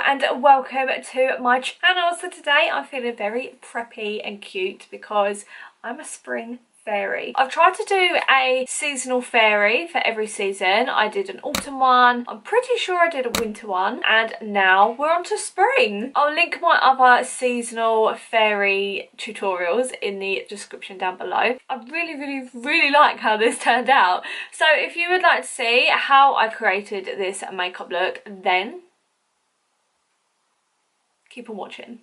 and welcome to my channel. So today I'm feeling very preppy and cute because I'm a spring fairy. I've tried to do a seasonal fairy for every season. I did an autumn one, I'm pretty sure I did a winter one, and now we're on to spring. I'll link my other seasonal fairy tutorials in the description down below. I really like how this turned out. So if you would like to see how I've created this makeup look, then keep on watching.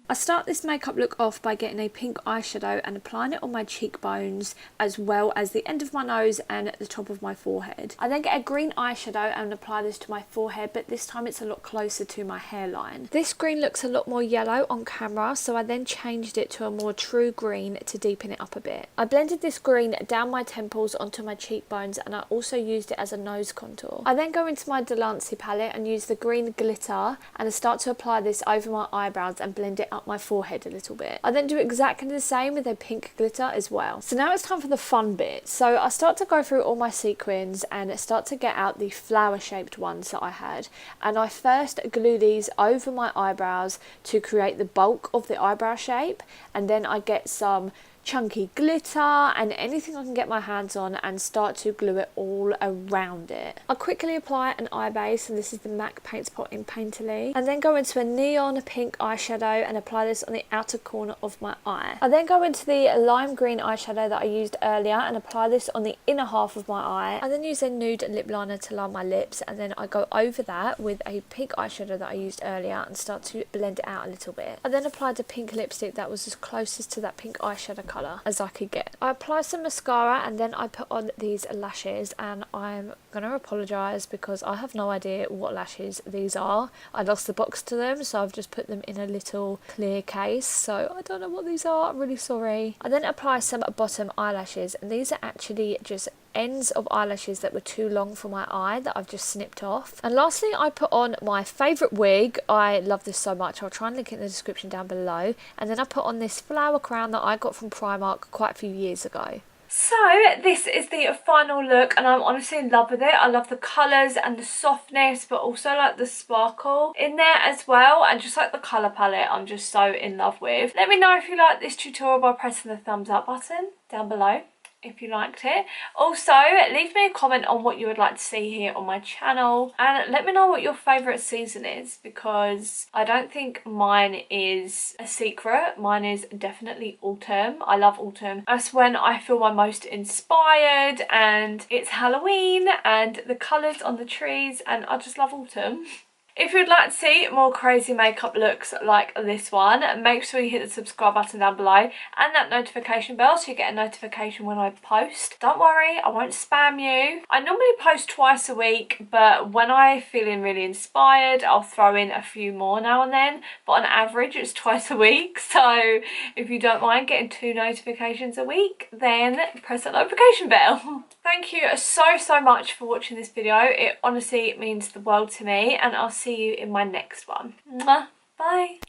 I start this makeup look off by getting a pink eyeshadow and applying it on my cheekbones as well as the end of my nose and the top of my forehead. I then get a green eyeshadow and apply this to my forehead, but this time it's a lot closer to my hairline. This green looks a lot more yellow on camera, so I then changed it to a more true green to deepen it up a bit. I blended this green down my temples onto my cheekbones, and I also used it as a nose contour. I then go into my Delancey palette and use the green glitter and I start to apply this over my eyebrows and blend it up my forehead a little bit. I then do exactly the same with a pink glitter as well. So now it's time for the fun bit. So I start to go through all my sequins and start to get out the flower shaped ones that I had, and I first glue these over my eyebrows to create the bulk of the eyebrow shape, and then I get some chunky glitter and anything I can get my hands on and start to glue it all around it. I quickly apply an eye base, and this is the MAC Paint Spot in Painterly, and then go into a neon pink eyeshadow and apply this on the outer corner of my eye. I then go into the lime green eyeshadow that I used earlier and apply this on the inner half of my eye. I then use a nude lip liner to line my lips, and then I go over that with a pink eyeshadow that I used earlier and start to blend it out a little bit. I then applied a pink lipstick that was as closest to that pink eyeshadow colour as I could get. I apply some mascara and then I put on these lashes, and I'm gonna apologise because I have no idea what lashes these are. I lost the box to them, so I've just put them in a little clear case, so I don't know what these are. I'm really sorry. I then apply some bottom eyelashes, and these are actually just ends of eyelashes that were too long for my eye that I've just snipped off. And lastly, I put on my favourite wig. I love this so much. I'll try and link it in the description down below. And then I put on this flower crown that I got from Primark quite a few years ago. So this is the final look, and I'm honestly in love with it. I love the colours and the softness, but also like the sparkle in there as well, and just like the colour palette I'm just so in love with. Let me know if you like this tutorial by pressing the thumbs up button down below if you liked it. Also, leave me a comment on what you would like to see here on my channel, and let me know what your favourite season is, because I don't think mine is a secret. Mine is definitely autumn. I love autumn. That's when I feel my most inspired, and it's Halloween and the colours on the trees, and I just love autumn. If you'd like to see more crazy makeup looks like this one, make sure you hit the subscribe button down below and that notification bell so you get a notification when I post. Don't worry, I won't spam you. I normally post twice a week, but when I'm feeling really inspired, I'll throw in a few more now and then. But on average, it's twice a week. So if you don't mind getting 2 notifications a week, then press that notification bell. Thank you so much for watching this video. It honestly means the world to me, and I'll see you in my next one. Mwah. Bye.